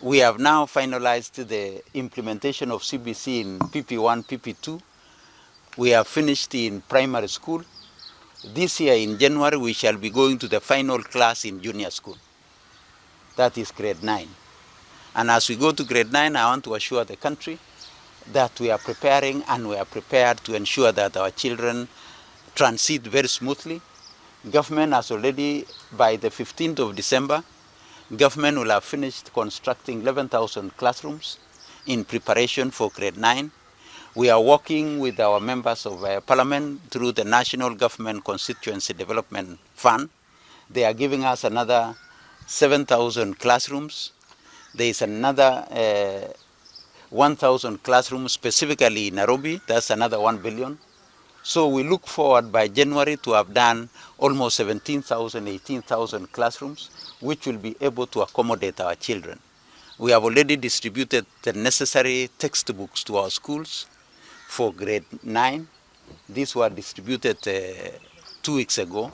We have now finalized the implementation of CBC in PP1, PP2. We have finished in primary school. This year in January, we shall be going to the final class in junior school. That is grade 9. And as we go to grade 9, I want to assure the country that we are preparing and we are prepared to ensure that our children transit very smoothly. Government has already, by the 15th of December, government will have finished constructing 11,000 classrooms in preparation for grade 9. We are working with our members of parliament through the National Government Constituency Development Fund. They are giving us another 7,000 classrooms. There is another 1,000 classrooms specifically in Nairobi. That's another 1 billion. So we look forward by January to have done almost 17,000, 18,000 classrooms, which will be able to accommodate our children. We have already distributed the necessary textbooks to our schools for grade 9. These were distributed 2 weeks ago.